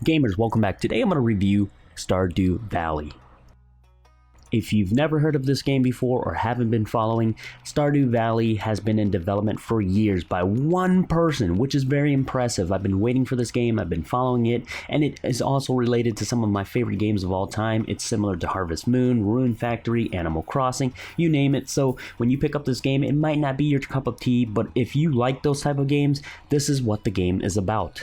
Gamers, welcome back. Today I'm going to review Stardew Valley. If you've never heard of this game before or haven't been following, Stardew Valley has been in development for years by one person, which is very impressive. I've been waiting for this game, I've been following it, and it is also related to some of my favorite games of all time. It's similar to Harvest Moon, Rune Factory, Animal Crossing, you name it. So when you pick up this game, it might not be your cup of tea, but if you like those type of games, this is what the game is about.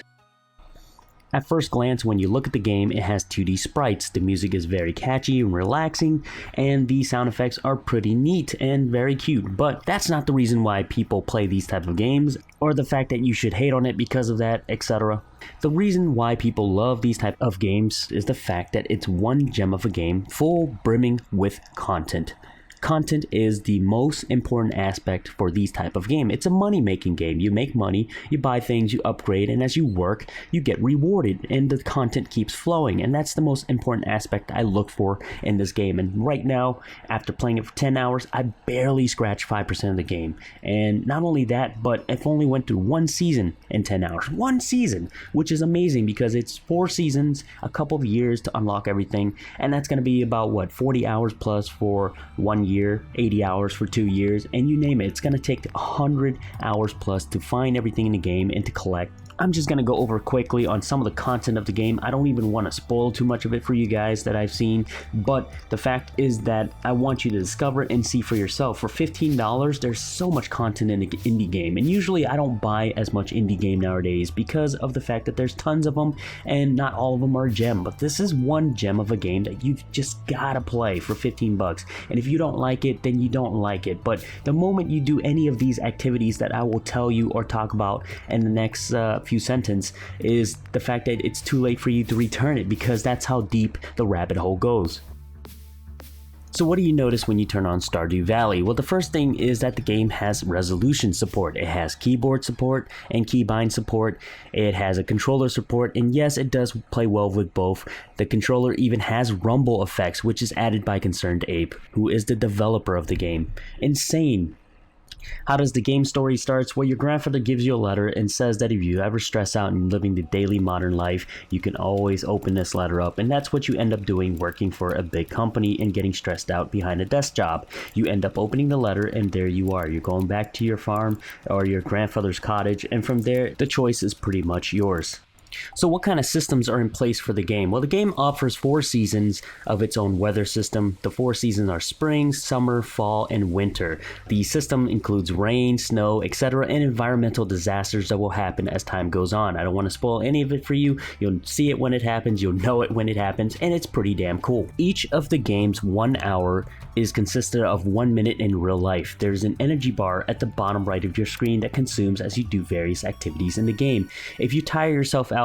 At first glance, when you look at the game, it has 2D sprites. The music is very catchy and relaxing, and the sound effects are pretty neat and very cute. But that's not the reason why people play these type of games, or the fact that you should hate on it because of that, etc. The reason why people love these type of games is the fact that it's one gem of a game, full brimming with content. Content is the most important aspect for these type of game. It's a money-making game. You make money, you buy things, you upgrade, and as you work, you get rewarded, and the content keeps flowing, and that's the most important aspect I look for in this game. And right now, after playing it for 10 hours, I barely scratched 5% of the game. And not only that, but I've only went through one season in 10 hours. One season, which is amazing because it's 4 seasons, a couple of years to unlock everything, and that's going to be about, what, 40 hours plus for 1 year, 80 hours for 2 years, and you name it. It's going to take 100 hours plus to find everything in the game and to collect. I'm just going to go over quickly on some of the content of the game. I don't even want to spoil too much of it for you guys that I've seen, but the fact is that I want you to discover it and see for yourself. For $15, there's so much content in the indie game, and usually I don't buy as much indie game nowadays because of the fact that there's tons of them and not all of them are a gem, but this is one gem of a game that you've just gotta play for 15 bucks. And if you don't like it, then you don't like it. But the moment you do any of these activities that I will tell you or talk about in the next few sentences, is the fact that it's too late for you to return it, because that's how deep the rabbit hole goes. So what do you notice when you turn on Stardew Valley? Well, the first thing is that the game has resolution support. It has keyboard support and keybind support. It has a controller support, and yes, it does play well with both. The controller even has rumble effects, which is added by Concerned Ape, who is the developer of the game. Insane. How does the game story starts? Well, your grandfather gives you a letter and says that if you ever stress out in living the daily modern life, you can always open this letter up, and that's what you end up doing, working for a big company and getting stressed out behind a desk job. You end up opening the letter, and there you are. You're going back to your farm or your grandfather's cottage, and from there, the choice is pretty much yours. So what kind of systems are in place for the game? Well, the game offers 4 seasons of its own weather system. The 4 seasons are spring, summer, fall, and winter. The system includes rain, snow, etc., and environmental disasters that will happen as time goes on. I don't want to spoil any of it for you. You'll see it when it happens, you'll know it when it happens, and it's pretty damn cool. Each of the game's 1 hour is consisted of 1 minute in real life. There's an energy bar at the bottom right of your screen that consumes as you do various activities in the game. If you tire yourself out,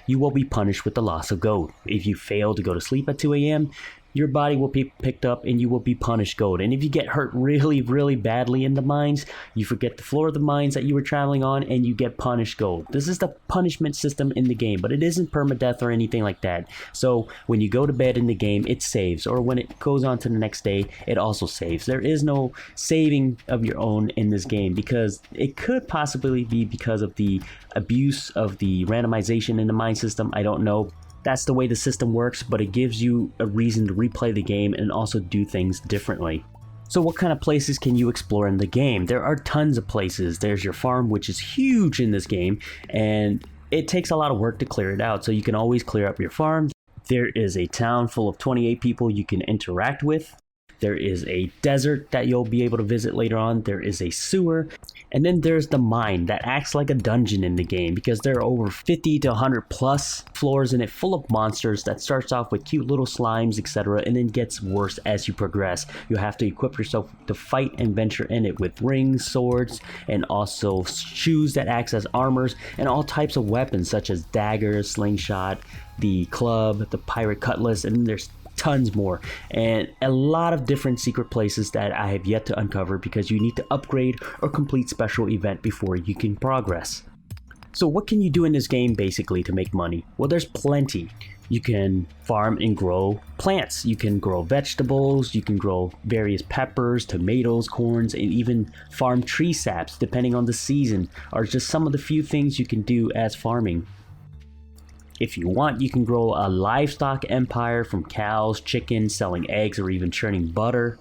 you will be punished with the loss of gold. If you fail to go to sleep at 2 a.m., your body will be picked up and you will be punished gold. And if you get hurt really, really badly in the mines, you forget the floor of the mines that you were traveling on and you get punished gold. This is the punishment system in the game, but it isn't permadeath or anything like that. So when you go to bed in the game, it saves, or when it goes on to the next day, it also saves. There is no saving of your own in this game, because it could possibly be because of the abuse of the randomization in the mine system. I don't know. That's the way the system works, but it gives you a reason to replay the game and also do things differently. So what kind of places can you explore in the game? There are tons of places. There's your farm, which is huge in this game, and it takes a lot of work to clear it out, so you can always clear up your farm. There is a town full of 28 people you can interact with. There is a desert that you'll be able to visit later on. There is a sewer. And then there's the mine that acts like a dungeon in the game, because there are over 50 to 100 plus floors in it, full of monsters that starts off with cute little slimes, etc., and then gets worse as you progress. You have to equip yourself to fight and venture in it with rings, swords, and also shoes that acts as armors, and all types of weapons such as daggers, slingshot, the club, the pirate cutlass, and there's tons more, and a lot of different secret places that I have yet to uncover, because you need to upgrade or complete special event before you can progress. So what can you do in this game basically to make money? Well, there's plenty. You can farm and grow plants. You can grow vegetables. You can grow various peppers, tomatoes, corns, and even farm tree saps depending on the season, are just some of the few things you can do as farming. If you want, you can grow a livestock empire from cows, chickens, selling eggs, or even churning butter.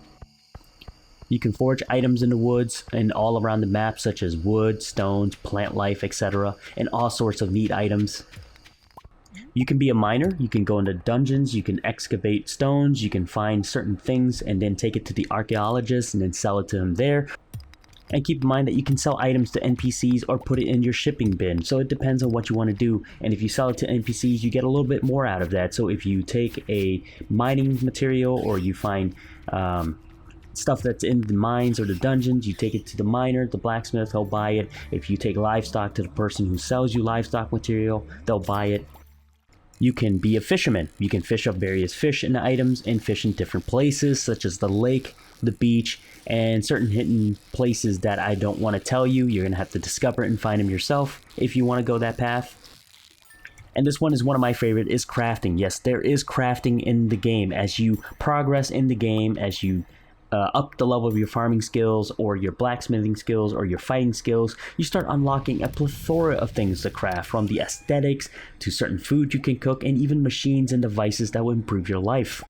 You can forge items in the woods and all around the map, such as wood, stones, plant life, etc., and all sorts of neat items. You can be a miner, you can go into dungeons, you can excavate stones, you can find certain things and then take it to the archaeologist and then sell it to him there. And keep in mind that you can sell items to NPCs or put it in your shipping bin, so it depends on what you want to do. And if you sell it to NPCs, you get a little bit more out of that. So if you take a mining material or you find stuff that's in the mines or the dungeons, you take it to the miner, the blacksmith, he'll buy it. If you take livestock to the person who sells you livestock material, they'll buy it. You can be a fisherman. You can fish up various fish and items and fish in different places, such as the lake, the beach, and certain hidden places that I don't want to tell you. You're going to have to discover it and find them yourself if you want to go that path. And this one is one of my favorite, is crafting. Yes, there is crafting in the game. As you progress in the game, as you up the level of your farming skills or your blacksmithing skills or your fighting skills, you start unlocking a plethora of things to craft, from the aesthetics to certain food you can cook and even machines and devices that will improve your life.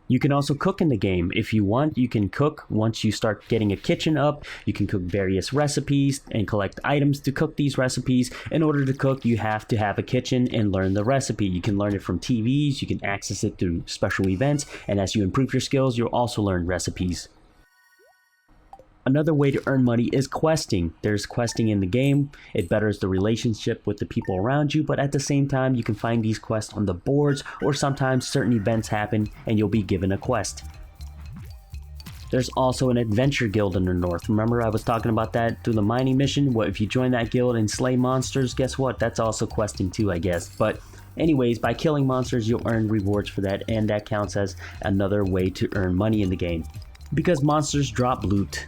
You can also cook in the game. If you want, you can cook. Once you start getting a kitchen up, you can cook various recipes and collect items to cook these recipes. In order to cook, you have to have a kitchen and learn the recipe. You can learn it from TVs, you can access it through special events, and as you improve your skills, you'll also learn recipes. Another way to earn money is questing. There's questing in the game. It betters the relationship with the people around you, but at the same time, you can find these quests on the boards, or sometimes certain events happen and you'll be given a quest. There's also an adventure guild in the north. Remember I was talking about that through the mining mission? Well, if you join that guild and slay monsters, guess what? That's also questing too, I guess. But anyways, by killing monsters, you'll earn rewards for that, and that counts as another way to earn money in the game, because monsters drop loot.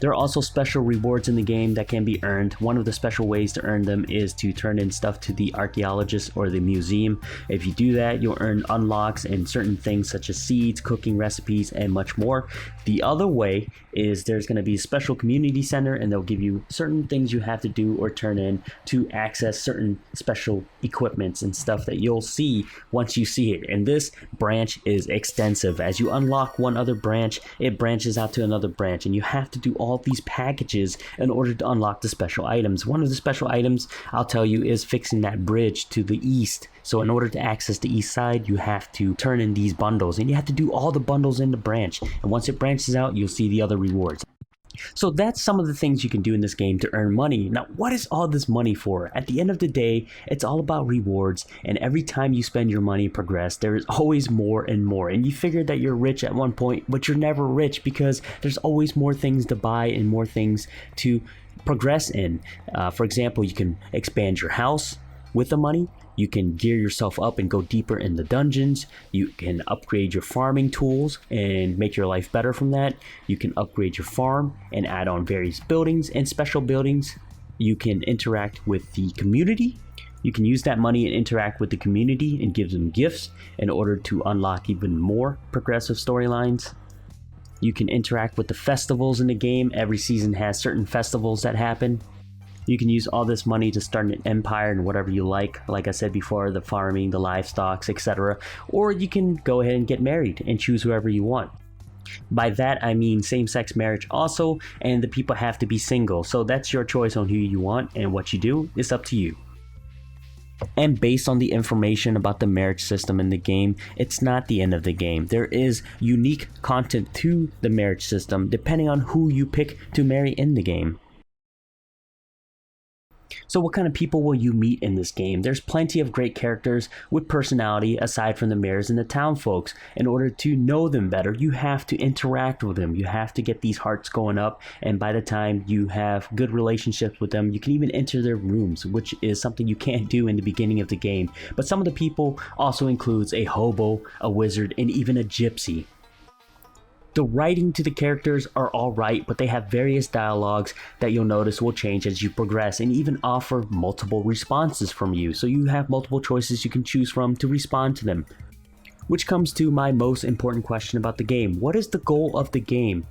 There are also special rewards in the game that can be earned. One of the special ways to earn them is to turn in stuff to the archaeologist or the museum. If you do that, you'll earn unlocks and certain things such as seeds, cooking recipes, and much more. The other way is there's going to be a special community center, and they'll give you certain things you have to do or turn in to access certain special equipments and stuff that you'll see once you see it. And this branch is extensive. As you unlock one other branch, it branches out to another branch, and you have to do all these packages in order to unlock the special items. One of the special items I'll tell you is fixing that bridge to the east. So in order to access the east side, you have to turn in these bundles, and you have to do all the bundles in the branch. And once it branches out, you'll see the other rewards. So that's some of the things you can do in this game to earn money. Now, what is all this money for? At the end of the day, it's all about rewards, and every time you spend your money and progress, there is always more and more. And you figure that you're rich at one point, but you're never rich, because there's always more things to buy and more things to progress in. For example, you can expand your house with the money. You can gear yourself up and go deeper in the dungeons. You can upgrade your farming tools and make your life better from that. You can upgrade your farm and add on various buildings and special buildings. You can interact with the community. You can use that money and interact with the community and give them gifts in order to unlock even more progressive storylines. You can interact with the festivals in the game. Every season has certain festivals that happen. You can use all this money to start an empire and whatever you like I said before, the farming, the livestock, etc. Or you can go ahead and get married and choose whoever you want. By that I mean same-sex marriage also, and the people have to be single. So that's your choice on who you want, and what you do is up to you. And based on the information about the marriage system in the game, it's not the end of the game. There is unique content to the marriage system depending on who you pick to marry in the game. So what kind of people will you meet in this game? There's plenty of great characters with personality aside from the mayors and the town folks. In order to know them better, you have to interact with them. You have to get these hearts going up, and by the time you have good relationships with them, you can even enter their rooms, which is something you can't do in the beginning of the game. But some of the people also includes a hobo, a wizard, and even a gypsy. The writing to the characters are alright, but they have various dialogues that you'll notice will change as you progress, and even offer multiple responses from you. So you have multiple choices you can choose from to respond to them. Which comes to my most important question about the game. What is the goal of the game?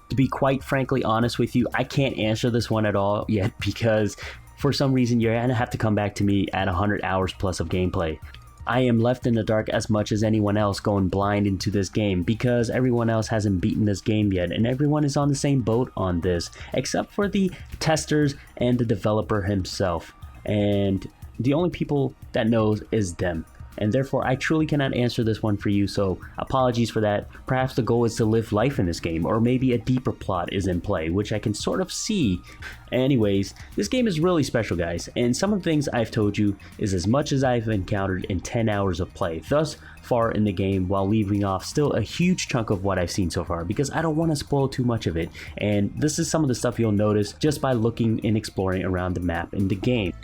To be quite frankly honest with you, I can't answer this one at all yet, because for some reason you're gonna have to come back to me at 100 hours plus of gameplay. I am left in the dark as much as anyone else going blind into this game because everyone else hasn't beaten this game yet, and everyone is on the same boat on this except for the testers and the developer himself, and the only people that knows is them. And therefore I truly cannot answer this one for you, so apologies for that. Perhaps the goal is to live life in this game, or maybe a deeper plot is in play, which I can sort of see. Anyways, this game is really special, guys, and some of the things I've told you is as much as I've encountered in 10 hours of play thus far in the game, while leaving off still a huge chunk of what I've seen so far because I don't want to spoil too much of it, and this is some of the stuff you'll notice just by looking and exploring around the map in the game.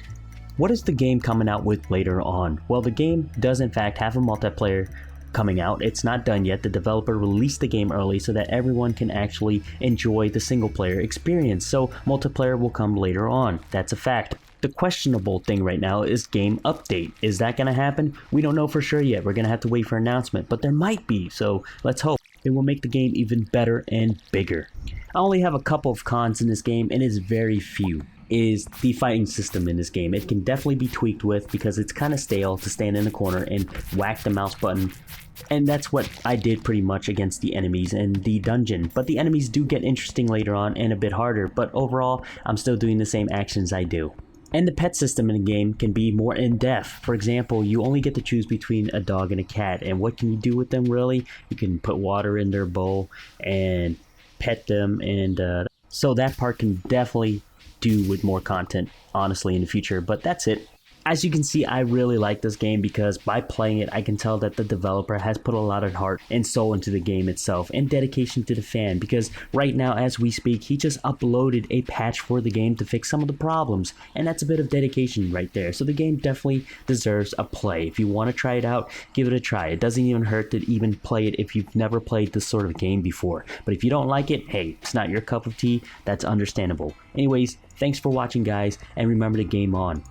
What is the game coming out with later on? Well, the game does in fact have a multiplayer coming out. It's not done yet. The developer released the game early so that everyone can actually enjoy the single player experience. So multiplayer will come later on. That's a fact. The questionable thing right now is game update. Is that going to happen? We don't know for sure yet. We're going to have to wait for an announcement, but there might be. So let's hope. It will make the game even better and bigger. I only have a couple of cons in this game, and it's very few. Is the fighting system in this game. It can definitely be tweaked with because it's kind of stale to stand in the corner and whack the mouse button, and that's what I did pretty much against the enemies in the dungeon. But the enemies do get interesting later on and a bit harder, but overall I'm still doing the same actions I do. And the pet system in the game can be more in-depth. For example, you only get to choose between a dog and a cat, and what can you do with them really? You can put water in their bowl and pet them, and so that part can definitely do with more content honestly in the future, but that's it. As you can see, I really like this game because by playing it I can tell that the developer has put a lot of heart and soul into the game itself and dedication to the fan, because right now as we speak he just uploaded a patch for the game to fix some of the problems, and that's a bit of dedication right there. So the game definitely deserves a play. If you want to try it out, give it a try. It doesn't even hurt to even play it if you've never played this sort of game before, but if you don't like it, hey, it's not your cup of tea. That's understandable. Anyways, thanks for watching, guys, and remember to game on.